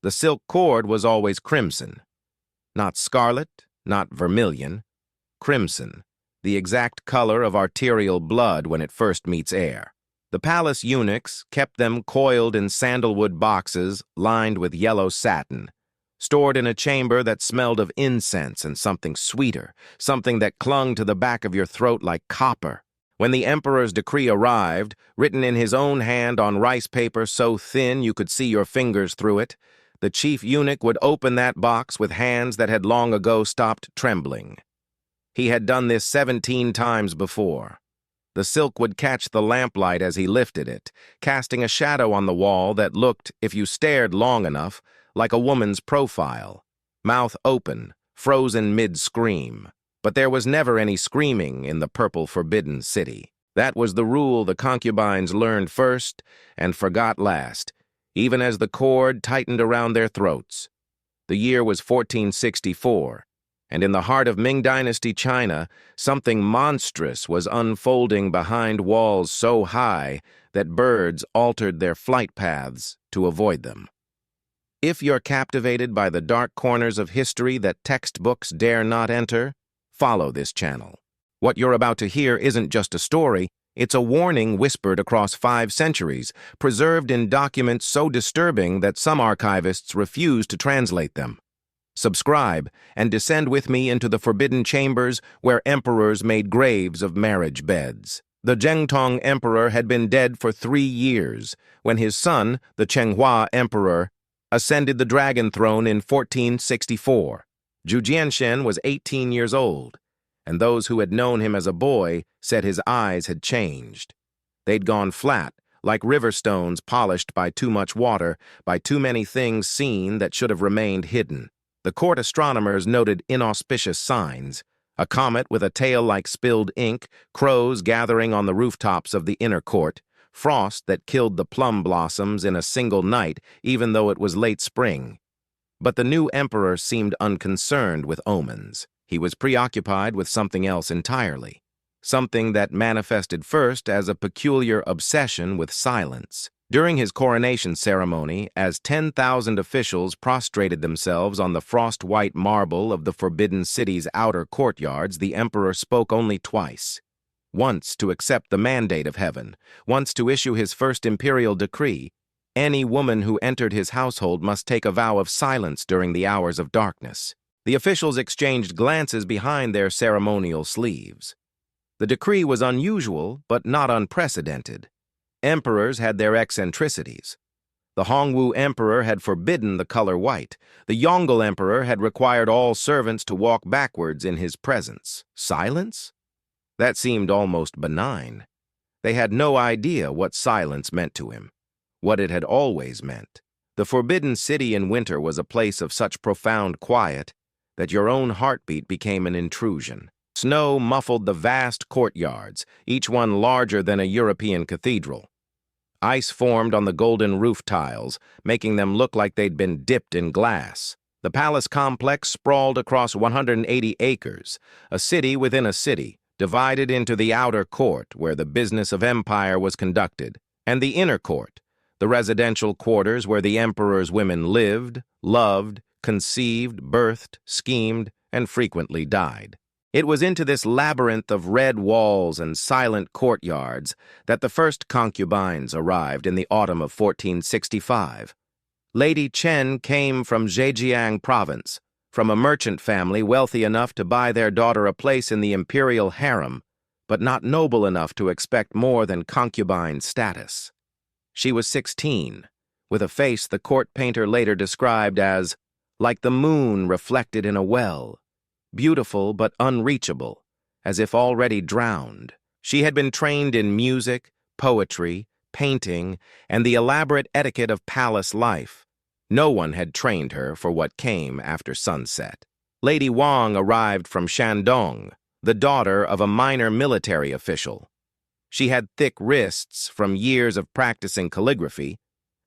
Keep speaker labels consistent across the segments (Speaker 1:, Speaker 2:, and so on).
Speaker 1: The silk cord was always crimson. Not scarlet, not vermilion. Crimson, the exact color of arterial blood when it first meets air. The palace eunuchs kept them coiled in sandalwood boxes lined with yellow satin, stored in a chamber that smelled of incense and something sweeter, something that clung to the back of your throat like copper. When the emperor's decree arrived, written in his own hand on rice paper so thin you could see your fingers through it, the chief eunuch would open that box with hands that had long ago stopped trembling. He had done this 17 times before. The silk would catch the lamplight as he lifted it, casting a shadow on the wall that looked, if you stared long enough, like a woman's profile, mouth open, frozen mid-scream. But there was never any screaming in the purple forbidden city. That was the rule the concubines learned first and forgot last, even as the cord tightened around their throats. The year was 1464, and in the heart of Ming Dynasty China, something monstrous was unfolding behind walls so high that birds altered their flight paths to avoid them. If you're captivated by the dark corners of history that textbooks dare not enter, follow this channel. What you're about to hear isn't just a story, it's a warning whispered across 5 centuries, preserved in documents so disturbing that some archivists refuse to translate them. Subscribe and descend with me into the forbidden chambers where emperors made graves of marriage beds. The Zhengtong emperor had been dead for 3 years when his son, the Chenghua emperor, ascended the dragon throne in 1464. Zhu Jianshen was 18 years old, and those who had known him as a boy said his eyes had changed. They'd gone flat, like river stones polished by too much water, by too many things seen that should have remained hidden. The court astronomers noted inauspicious signs: a comet with a tail like spilled ink, crows gathering on the rooftops of the inner court, frost that killed the plum blossoms in a single night, even though it was late spring. But the new emperor seemed unconcerned with omens. He was preoccupied with something else entirely, something that manifested first as a peculiar obsession with silence. During his coronation ceremony, as 10,000 officials prostrated themselves on the frost-white marble of the Forbidden City's outer courtyards, the emperor spoke only twice. Once to accept the mandate of heaven, once to issue his first imperial decree. Any woman who entered his household must take a vow of silence during the hours of darkness. The officials exchanged glances behind their ceremonial sleeves. The decree was unusual, but not unprecedented. Emperors had their eccentricities. The Hongwu emperor had forbidden the color white. The Yongle emperor had required all servants to walk backwards in his presence. Silence? That seemed almost benign. They had no idea what silence meant to him, what it had always meant. The Forbidden City in winter was a place of such profound quiet that your own heartbeat became an intrusion. Snow muffled the vast courtyards, each one larger than a European cathedral. Ice formed on the golden roof tiles, making them look like they'd been dipped in glass. The palace complex sprawled across 180 acres, a city within a city, divided into the outer court, where the business of empire was conducted, and the inner court, the residential quarters where the emperor's women lived, loved, conceived, birthed, schemed, and frequently died. It was into this labyrinth of red walls and silent courtyards that the first concubines arrived in the autumn of 1465. Lady Chen came from Zhejiang province, from a merchant family wealthy enough to buy their daughter a place in the imperial harem, but not noble enough to expect more than concubine status. She was 16, with a face the court painter later described as like the moon reflected in a well, beautiful but unreachable, as if already drowned. She had been trained in music, poetry, painting, and the elaborate etiquette of palace life. No one had trained her for what came after sunset. Lady Wang arrived from Shandong, the daughter of a minor military official. She had thick wrists from years of practicing calligraphy,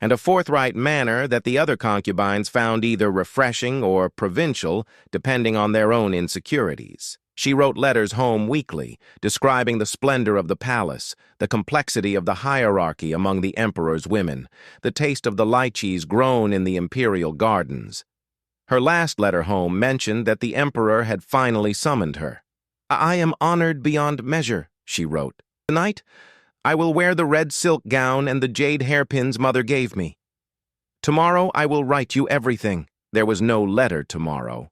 Speaker 1: and a forthright manner that the other concubines found either refreshing or provincial, depending on their own insecurities. She wrote letters home weekly, describing the splendor of the palace, the complexity of the hierarchy among the emperor's women, the taste of the lychees grown in the imperial gardens. Her last letter home mentioned that the emperor had finally summoned her. "I am honored beyond measure," she wrote. "Tonight, I will wear the red silk gown and the jade hairpins mother gave me. Tomorrow I will write you everything." There was no letter tomorrow.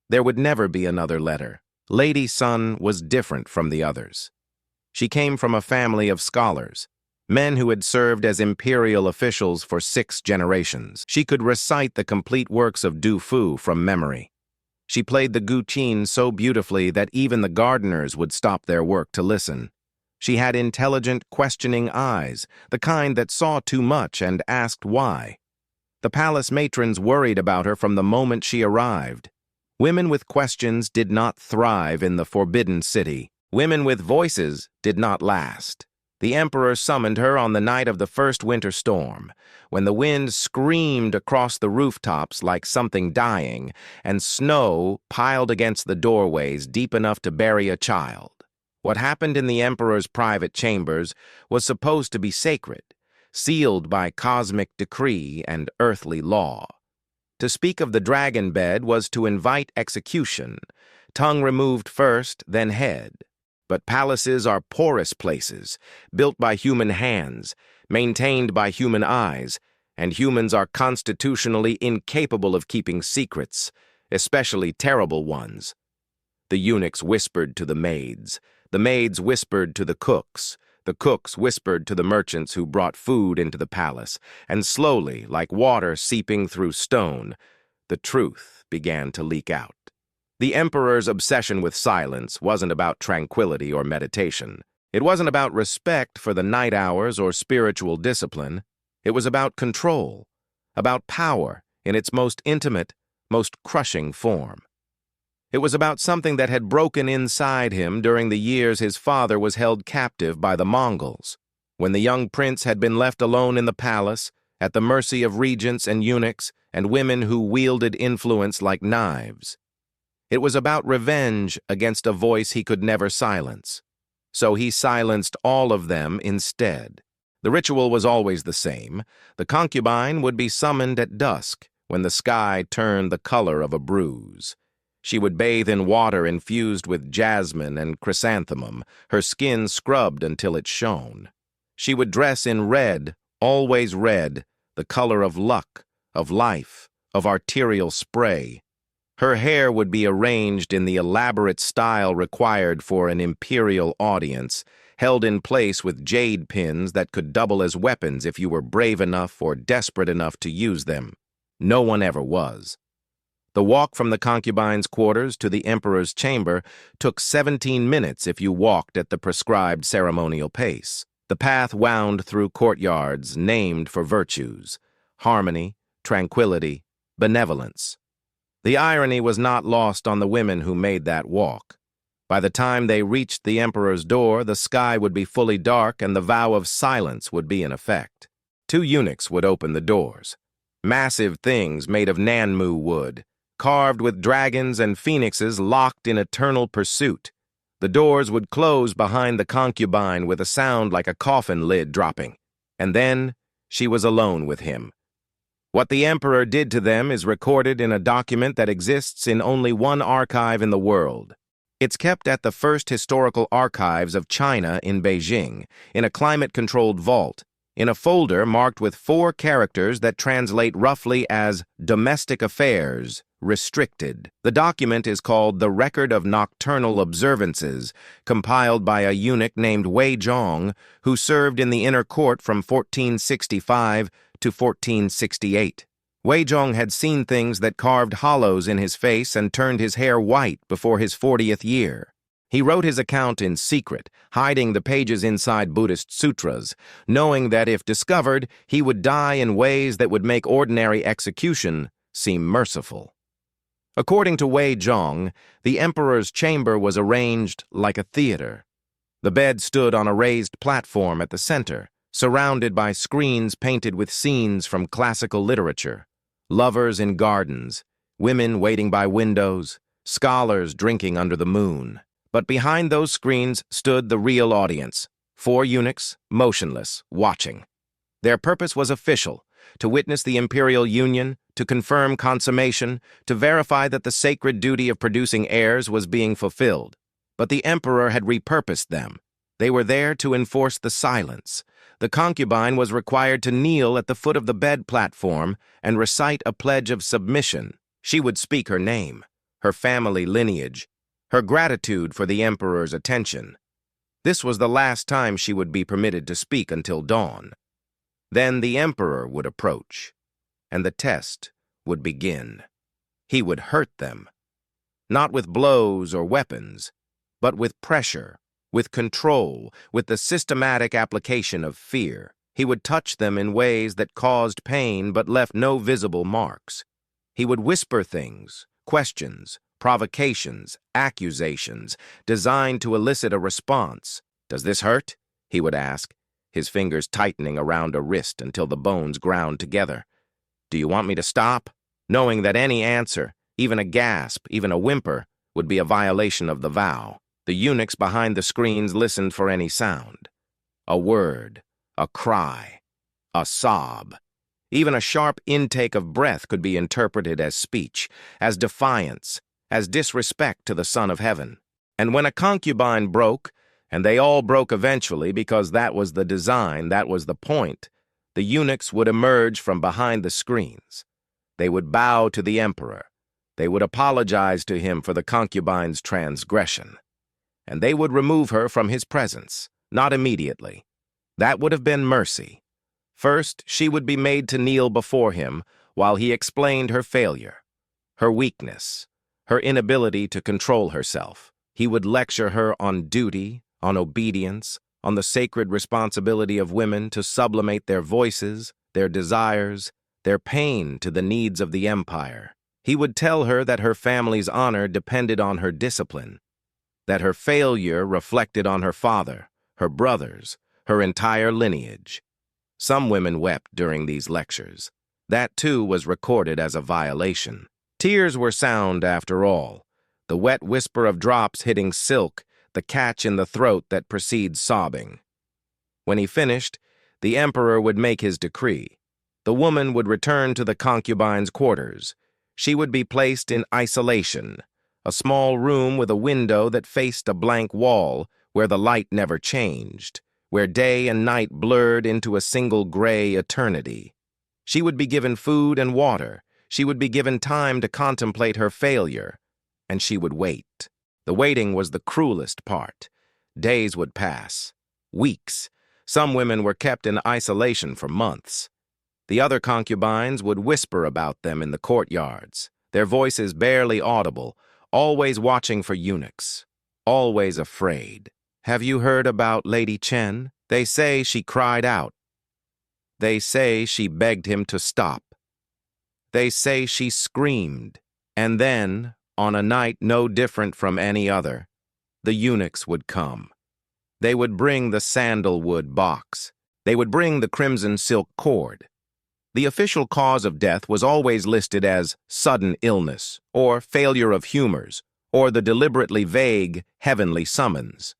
Speaker 1: There would never be another letter. Lady Sun was different from the others. She came from a family of scholars, men who had served as imperial officials for 6 generations. She could recite the complete works of Du Fu from memory. She played the guqin so beautifully that even the gardeners would stop their work to listen. She had intelligent, questioning eyes, the kind that saw too much and asked why. The palace matrons worried about her from the moment she arrived. Women with questions did not thrive in the Forbidden City. Women with voices did not last. The emperor summoned her on the night of the first winter storm, when the wind screamed across the rooftops like something dying, and snow piled against the doorways deep enough to bury a child. What happened in the emperor's private chambers was supposed to be sacred, sealed by cosmic decree and earthly law. To speak of the dragon bed was to invite execution, tongue removed first, then head. But palaces are porous places, built by human hands, maintained by human eyes, and humans are constitutionally incapable of keeping secrets, especially terrible ones. The eunuchs whispered to the maids whispered to the cooks whispered to the merchants who brought food into the palace, and slowly, like water seeping through stone, the truth began to leak out. The emperor's obsession with silence wasn't about tranquility or meditation. It wasn't about respect for the night hours or spiritual discipline. It was about control, about power in its most intimate, most crushing form. It was about something that had broken inside him during the years his father was held captive by the Mongols, when the young prince had been left alone in the palace, at the mercy of regents and eunuchs and women who wielded influence like knives. It was about revenge against a voice he could never silence. So he silenced all of them instead. The ritual was always the same. The concubine would be summoned at dusk, when the sky turned the color of a bruise. She would bathe in water infused with jasmine and chrysanthemum, her skin scrubbed until it shone. She would dress in red, always red, the color of luck, of life, of arterial spray. Her hair would be arranged in the elaborate style required for an imperial audience, held in place with jade pins that could double as weapons if you were brave enough or desperate enough to use them. No one ever was. The walk from the concubine's quarters to the emperor's chamber took 17 minutes if you walked at the prescribed ceremonial pace. The path wound through courtyards named for virtues: harmony, tranquility, benevolence. The irony was not lost on the women who made that walk. By the time they reached the emperor's door, the sky would be fully dark and the vow of silence would be in effect. 2 eunuchs would open the doors. Massive things made of Nanmu wood, carved with dragons and phoenixes locked in eternal pursuit. The doors would close behind the concubine with a sound like a coffin lid dropping. And then she was alone with him. What the emperor did to them is recorded in a document that exists in only one archive in the world. It's kept at the first historical archives of China in Beijing, in a climate-controlled vault, in a folder marked with 4 characters that translate roughly as domestic affairs, restricted. The document is called the Record of Nocturnal Observances, compiled by a eunuch named Wei Zhong, who served in the inner court from 1465 to 1468. Wei Zhong had seen things that carved hollows in his face and turned his hair white before his 40th year. He wrote his account in secret, hiding the pages inside Buddhist sutras, knowing that if discovered, he would die in ways that would make ordinary execution seem merciful. According to Wei Zhong, the emperor's chamber was arranged like a theater. The bed stood on a raised platform at the center, surrounded by screens painted with scenes from classical literature: lovers in gardens, women waiting by windows, scholars drinking under the moon. But behind those screens stood the real audience, 4 eunuchs, motionless, watching. Their purpose was official: to witness the imperial union, to confirm consummation, to verify that the sacred duty of producing heirs was being fulfilled. But the emperor had repurposed them. They were there to enforce the silence. The concubine was required to kneel at the foot of the bed platform and recite a pledge of submission. She would speak her name, her family lineage, her gratitude for the emperor's attention. This was the last time she would be permitted to speak until dawn. Then the emperor would approach, and the test would begin. He would hurt them, not with blows or weapons, but with pressure, with control, with the systematic application of fear. He would touch them in ways that caused pain but left no visible marks. He would whisper things, questions, provocations, accusations, designed to elicit a response. "Does this hurt?" he would ask, his fingers tightening around a wrist until the bones ground together. "Do you want me to stop?" Knowing that any answer, even a gasp, even a whimper, would be a violation of the vow. The eunuchs behind the screens listened for any sound. A word, a cry, a sob. Even a sharp intake of breath could be interpreted as speech, as defiance, as disrespect to the Son of Heaven. And when a concubine broke, and they all broke eventually because that was the design, that was the point, the eunuchs would emerge from behind the screens. They would bow to the emperor. They would apologize to him for the concubine's transgression. And they would remove her from his presence, not immediately. That would have been mercy. First, she would be made to kneel before him while he explained her failure, her weakness, her inability to control herself. He would lecture her on duty, on obedience, on the sacred responsibility of women to sublimate their voices, their desires, their pain to the needs of the empire. He would tell her that her family's honor depended on her discipline, that her failure reflected on her father, her brothers, her entire lineage. Some women wept during these lectures. That, too, was recorded as a violation. Tears were sound, after all, the wet whisper of drops hitting silk, the catch in the throat that precedes sobbing. When he finished, the emperor would make his decree. The woman would return to the concubine's quarters. She would be placed in isolation, a small room with a window that faced a blank wall where the light never changed, where day and night blurred into a single gray eternity. She would be given food and water. She would be given time to contemplate her failure, and she would wait. The waiting was the cruelest part. Days would pass, weeks. Some women were kept in isolation for months. The other concubines would whisper about them in the courtyards, their voices barely audible, always watching for eunuchs, always afraid. "Have you heard about Lady Chen? They say she cried out. They say she begged him to stop. They say she screamed. And then, on a night no different from any other, the eunuchs would come. They would bring the sandalwood box. They would bring the crimson silk cord. The official cause of death was always listed as sudden illness, or failure of humors, or the deliberately vague heavenly summons.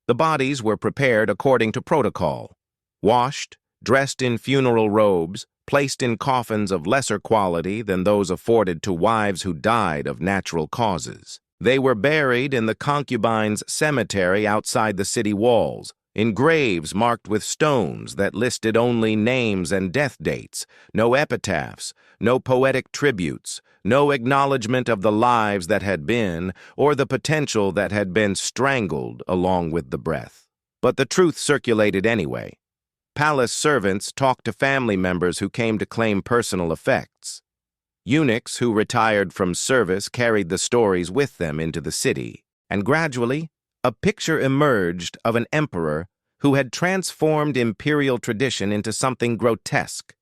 Speaker 1: The bodies were prepared according to protocol, washed, dressed in funeral robes, placed in coffins of lesser quality than those afforded to wives who died of natural causes. They were buried in the concubine's cemetery outside the city walls, in graves marked with stones that listed only names and death dates, no epitaphs, no poetic tributes, no acknowledgement of the lives that had been or the potential that had been strangled along with the breath. But the truth circulated anyway. Palace servants talked to family members who came to claim personal effects. Eunuchs who retired from service carried the stories with them into the city, and gradually, a picture emerged of an emperor who had transformed imperial tradition into something grotesque,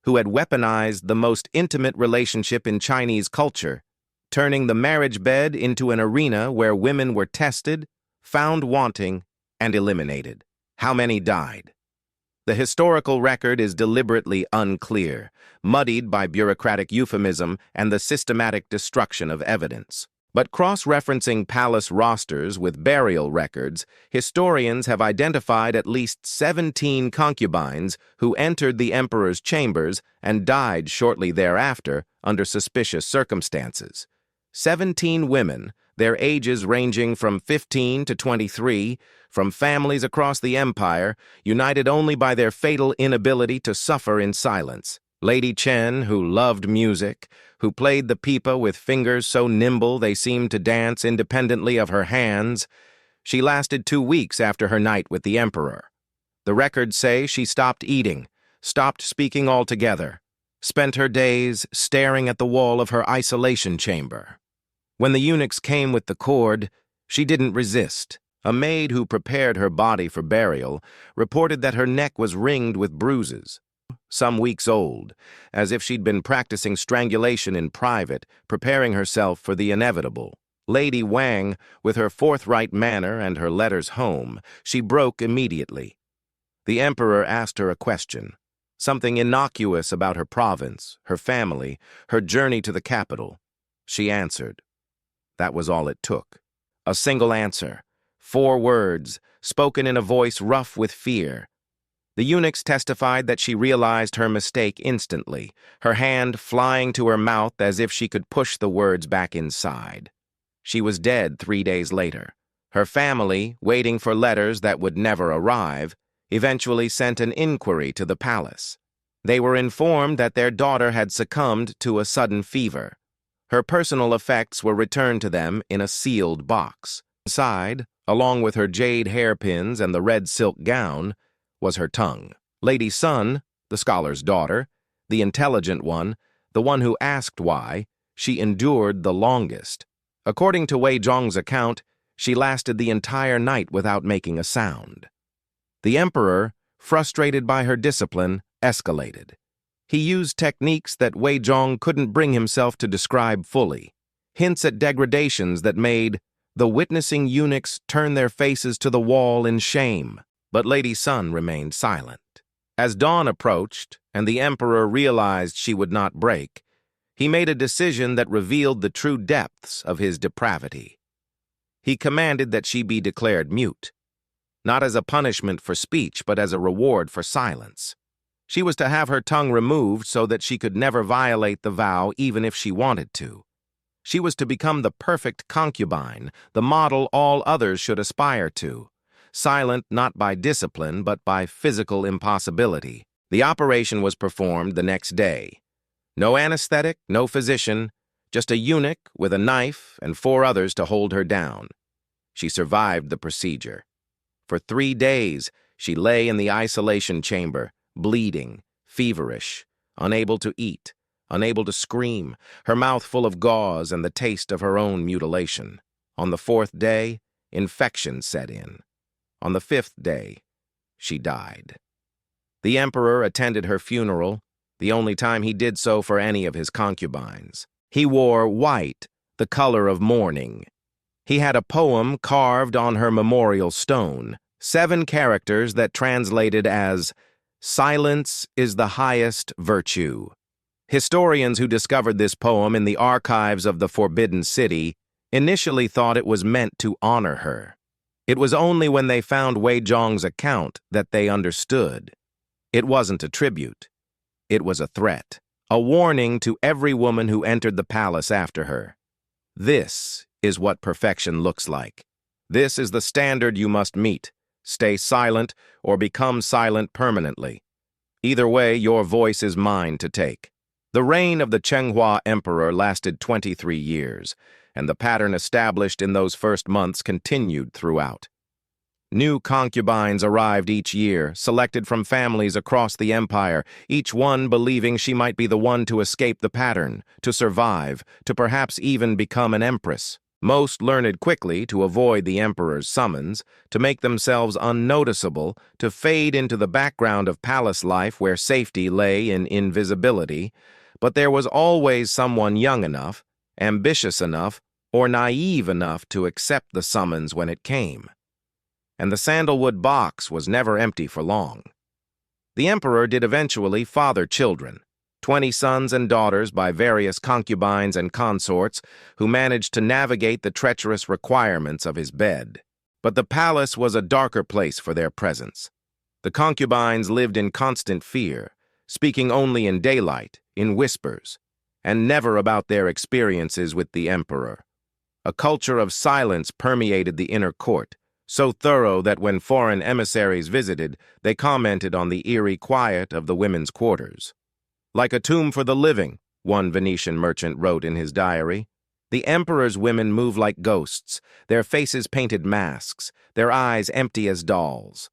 Speaker 1: who had weaponized the most intimate relationship in Chinese culture, turning the marriage bed into an arena where women were tested, found wanting, and eliminated. How many died? The historical record is deliberately unclear, muddied by bureaucratic euphemism and the systematic destruction of evidence. But cross-referencing palace rosters with burial records, historians have identified at least 17 concubines who entered the emperor's chambers and died shortly thereafter under suspicious circumstances. 17 women, their ages ranging from 15 to 23, from families across the empire, united only by their fatal inability to suffer in silence. Lady Chen, who loved music, who played the pipa with fingers so nimble they seemed to dance independently of her hands, she lasted 2 weeks after her night with the emperor. The records say she stopped eating, stopped speaking altogether, spent her days staring at the wall of her isolation chamber. When the eunuchs came with the cord, she didn't resist. A maid who prepared her body for burial reported that her neck was ringed with bruises, some weeks old, as if she'd been practicing strangulation in private, preparing herself for the inevitable. Lady Wang, with her forthright manner and her letters home, she broke immediately. The emperor asked her a question, something innocuous about her province, her family, her journey to the capital. She answered. That was all it took. A single answer, 4 words, spoken in a voice rough with fear. The eunuchs testified that she realized her mistake instantly, her hand flying to her mouth as if she could push the words back inside. She was dead 3 days later. Her family, waiting for letters that would never arrive, eventually sent an inquiry to the palace. They were informed that their daughter had succumbed to a sudden fever. Her personal effects were returned to them in a sealed box. Inside, along with her jade hairpins and the red silk gown, was her tongue. Lady Sun, the scholar's daughter, the intelligent one, the one who asked why, she endured the longest. According to Wei Zhong's account, she lasted the entire night without making a sound. The emperor, frustrated by her discipline, escalated. He used techniques that Wei Zhong couldn't bring himself to describe fully, hints at degradations that made the witnessing eunuchs turn their faces to the wall in shame. But Lady Sun remained silent. As dawn approached and the emperor realized she would not break, he made a decision that revealed the true depths of his depravity. He commanded that she be declared mute, not as a punishment for speech, but as a reward for silence. She was to have her tongue removed so that she could never violate the vow even if she wanted to. She was to become the perfect concubine, the model all others should aspire to, silent not by discipline but by physical impossibility. The operation was performed the next day. No anesthetic, no physician, just a eunuch with a knife and 4 others to hold her down. She survived the procedure. For 3 days, she lay in the isolation chamber, bleeding, feverish, unable to eat, unable to scream, her mouth full of gauze and the taste of her own mutilation. On the 4th day, infection set in. On the 5th day, she died. The emperor attended her funeral, the only time he did so for any of his concubines. He wore white, the color of mourning. He had a poem carved on her memorial stone, 7 characters that translated as, "Silence is the highest virtue." Historians who discovered this poem in the archives of the Forbidden City initially thought it was meant to honor her. It was only when they found Wei Zhong's account that they understood. It wasn't a tribute. It was a threat, a warning to every woman who entered the palace after her. This is what perfection looks like. This is the standard you must meet. Stay silent or become silent permanently. Either way, your voice is mine to take. The reign of the Chenghua emperor lasted 23 years, and the pattern established in those first months continued throughout. New concubines arrived each year, selected from families across the empire, each one believing she might be the one to escape the pattern, to survive, to perhaps even become an empress. Most learned quickly to avoid the emperor's summons, to make themselves unnoticeable, to fade into the background of palace life where safety lay in invisibility. But there was always someone young enough, ambitious enough, or naive enough to accept the summons when it came. And the sandalwood box was never empty for long. The emperor did eventually father children. 20 sons and daughters by various concubines and consorts who managed to navigate the treacherous requirements of his bed. But the palace was a darker place for their presence. The concubines lived in constant fear, speaking only in daylight, in whispers, and never about their experiences with the emperor. A culture of silence permeated the inner court, so thorough that when foreign emissaries visited, they commented on the eerie quiet of the women's quarters. Like a tomb for the living, one Venetian merchant wrote in his diary, the emperor's women move like ghosts, their faces painted masks, their eyes empty as dolls.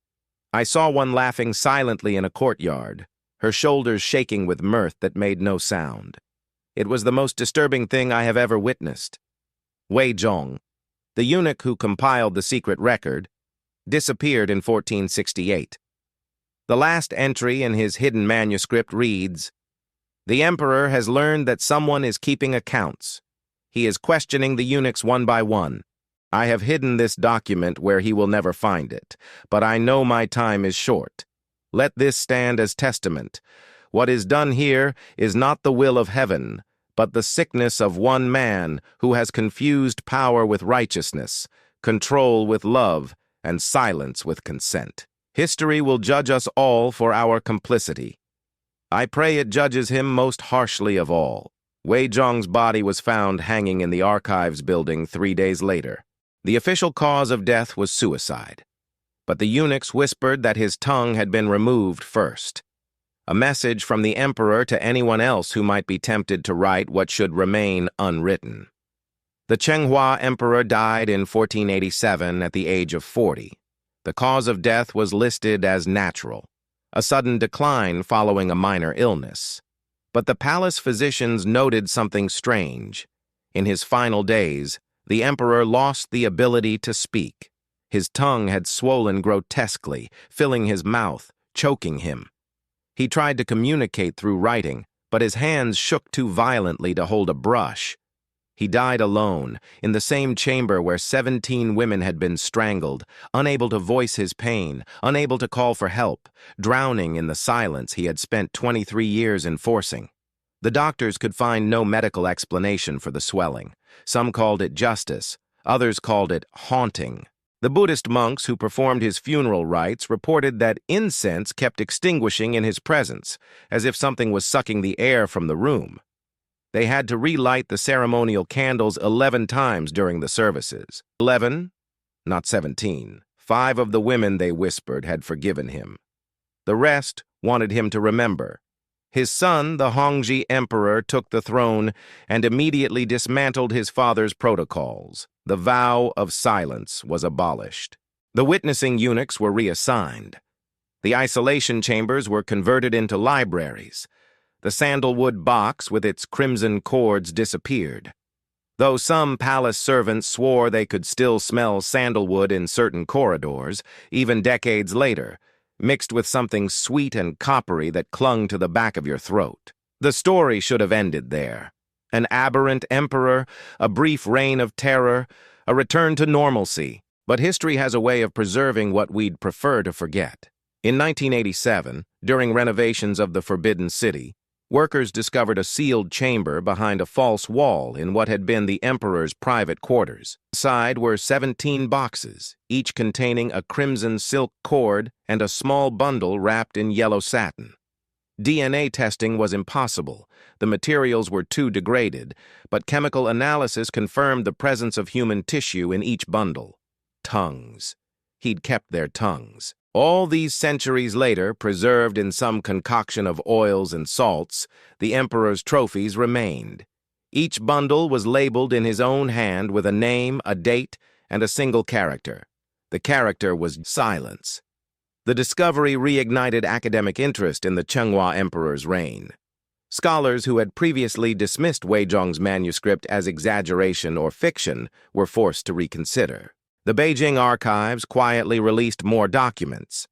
Speaker 1: I saw one laughing silently in a courtyard, her shoulders shaking with mirth that made no sound. It was the most disturbing thing I have ever witnessed. Wei Zhong, the eunuch who compiled the secret record, disappeared in 1468. The last entry in his hidden manuscript reads, "The emperor has learned that someone is keeping accounts. He is questioning the eunuchs one by one. I have hidden this document where he will never find it, but I know my time is short. Let this stand as testament. What is done here is not the will of heaven, but the sickness of one man who has confused power with righteousness, control with love, and silence with consent. History will judge us all for our complicity. I pray it judges him most harshly of all." Wei Zhong's body was found hanging in the archives building 3 days later. The official cause of death was suicide, but the eunuchs whispered that his tongue had been removed first. A message from the emperor to anyone else who might be tempted to write what should remain unwritten. The Chenghua emperor died in 1487 at the age of 40. The cause of death was listed as natural, a sudden decline following a minor illness. But the palace physicians noted something strange. In his final days, the emperor lost the ability to speak. His tongue had swollen grotesquely, filling his mouth, choking him. He tried to communicate through writing, but his hands shook too violently to hold a brush. He died alone, in the same chamber where 17 women had been strangled, unable to voice his pain, unable to call for help, drowning in the silence he had spent 23 years enforcing. The doctors could find no medical explanation for the swelling. Some called it justice, others called it haunting. The Buddhist monks who performed his funeral rites reported that incense kept extinguishing in his presence, as if something was sucking the air from the room. They had to relight the ceremonial candles 11 times during the services. 11, not 17. 5 of the women, they whispered, had forgiven him. The rest wanted him to remember. His son, the Hongji emperor, took the throne and immediately dismantled his father's protocols. The vow of silence was abolished. The witnessing eunuchs were reassigned. The isolation chambers were converted into libraries. The sandalwood box with its crimson cords disappeared. Though some palace servants swore they could still smell sandalwood in certain corridors, even decades later, mixed with something sweet and coppery that clung to the back of your throat. The story should have ended there. An aberrant emperor, a brief reign of terror, a return to normalcy. But history has a way of preserving what we'd prefer to forget. In 1987, during renovations of the Forbidden City, workers discovered a sealed chamber behind a false wall in what had been the emperor's private quarters. Inside were 17 boxes, each containing a crimson silk cord and a small bundle wrapped in yellow satin. DNA testing was impossible. The materials were too degraded, but chemical analysis confirmed the presence of human tissue in each bundle. Tongues. He'd kept their tongues. All these centuries later, preserved in some concoction of oils and salts, the emperor's trophies remained. Each bundle was labeled in his own hand with a name, a date, and a single character. The character was silence. The discovery reignited academic interest in the Chenghua emperor's reign. Scholars who had previously dismissed Wei Zhong's manuscript as exaggeration or fiction were forced to reconsider. The Beijing archives quietly released more documents,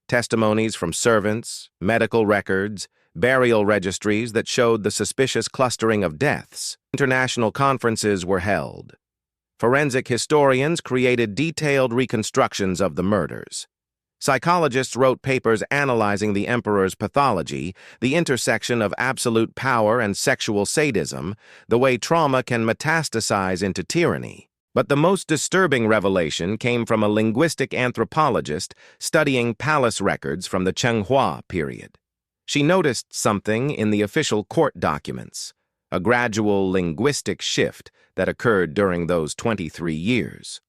Speaker 1: testimonies from servants, medical records, burial registries that showed the suspicious clustering of deaths. International conferences were held. Forensic historians created detailed reconstructions of the murders. Psychologists wrote papers analyzing the emperor's pathology, the intersection of absolute power and sexual sadism, the way trauma can metastasize into tyranny. But the most disturbing revelation came from a linguistic anthropologist studying palace records from the Chenghua period. She noticed something in the official court documents, a gradual linguistic shift that occurred during those 23 years.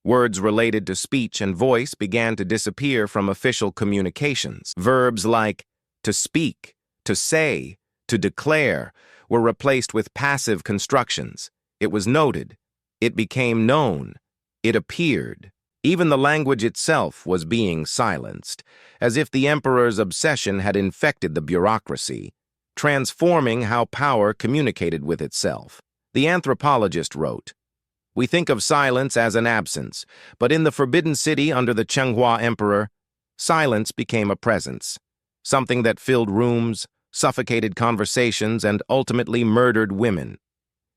Speaker 1: Words related to speech and voice began to disappear from official communications. Verbs like to speak, to say, to declare were replaced with passive constructions. It was noted. It became known. It appeared. Even the language itself was being silenced, as if the emperor's obsession had infected the bureaucracy, transforming how power communicated with itself. The anthropologist wrote, "We think of silence as an absence, but in the Forbidden City under the Chenghua Emperor, silence became a presence, something that filled rooms, suffocated conversations, and ultimately murdered women.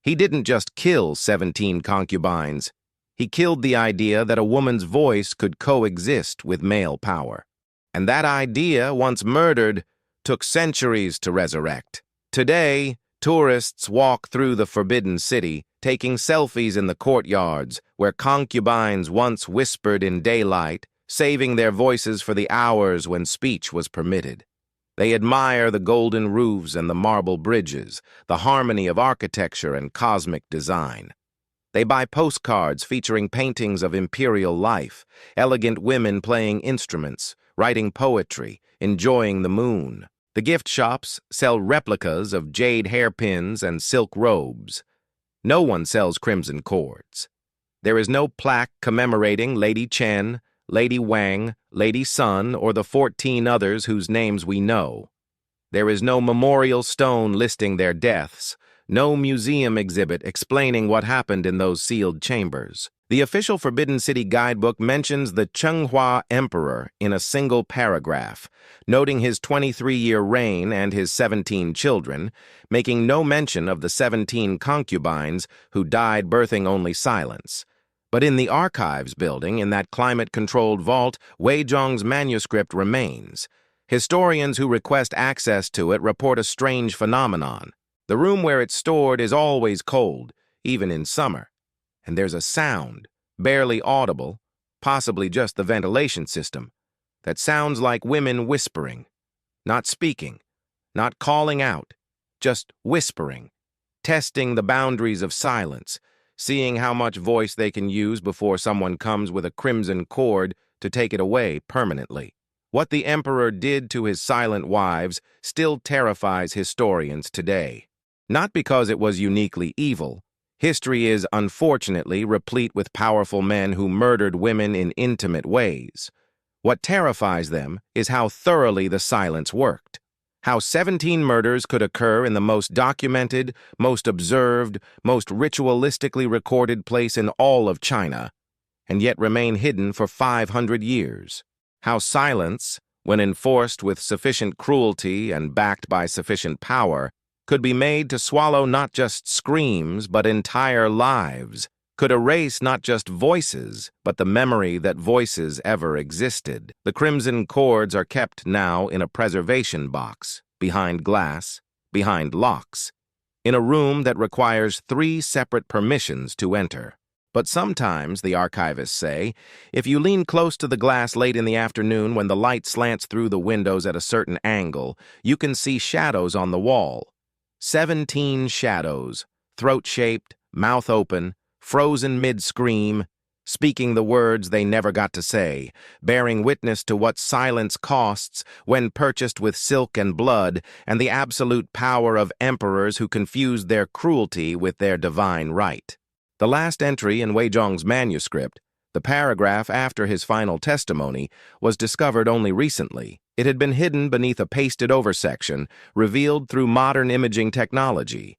Speaker 1: He didn't just kill 17 concubines. He killed the idea that a woman's voice could coexist with male power. And that idea, once murdered, took centuries to resurrect. Today, tourists walk through the Forbidden City, taking selfies in the courtyards where concubines once whispered in daylight, saving their voices for the hours when speech was permitted. They admire the golden roofs and the marble bridges, the harmony of architecture and cosmic design. They buy postcards featuring paintings of imperial life, elegant women playing instruments, writing poetry, enjoying the moon. The gift shops sell replicas of jade hairpins and silk robes. No one sells crimson cords. There is no plaque commemorating Lady Chen, Lady Wang, Lady Sun, or the 14 others whose names we know. There is no memorial stone listing their deaths, no museum exhibit explaining what happened in those sealed chambers. The official Forbidden City guidebook mentions the Chenghua Emperor in a single paragraph, noting his 23-year reign and his 17 children, making no mention of the 17 concubines who died birthing only silence. But in the archives building, in that climate-controlled vault, Weizhong's manuscript remains. Historians who request access to it report a strange phenomenon. The room where it's stored is always cold, even in summer. And there's a sound, barely audible, possibly just the ventilation system, that sounds like women whispering, not speaking, not calling out, just whispering, testing the boundaries of silence, seeing how much voice they can use before someone comes with a crimson cord to take it away permanently. What the emperor did to his silent wives still terrifies historians today. Not because it was uniquely evil. History is, unfortunately, replete with powerful men who murdered women in intimate ways. What terrifies them is how thoroughly the silence worked. How 17 murders could occur in the most documented, most observed, most ritualistically recorded place in all of China, and yet remain hidden for 500 years. How silence, when enforced with sufficient cruelty and backed by sufficient power, could be made to swallow not just screams but entire lives, could erase not just voices but the memory that voices ever existed. The crimson cords are kept now in a preservation box, behind glass, behind locks, in a room that requires 3 separate permissions to enter. But sometimes, the archivists say, if you lean close to the glass late in the afternoon when the light slants through the windows at a certain angle, you can see shadows on the wall. 17 shadows, throat-shaped, mouth open, frozen mid-scream, speaking the words they never got to say, bearing witness to what silence costs when purchased with silk and blood and the absolute power of emperors who confused their cruelty with their divine right. The last entry in Weizhong's manuscript, the paragraph after his final testimony, was discovered only recently. It had been hidden beneath a pasted-over section, revealed through modern imaging technology.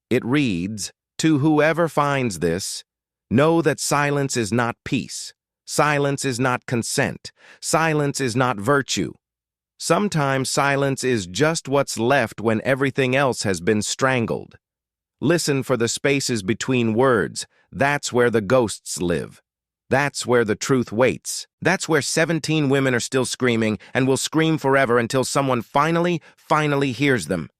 Speaker 1: It reads, "To whoever finds this, know that silence is not peace. Silence is not consent. Silence is not virtue. Sometimes silence is just what's left when everything else has been strangled. Listen for the spaces between words. That's where the ghosts live. That's where the truth waits. That's where 17 women are still screaming and will scream forever until someone finally hears them.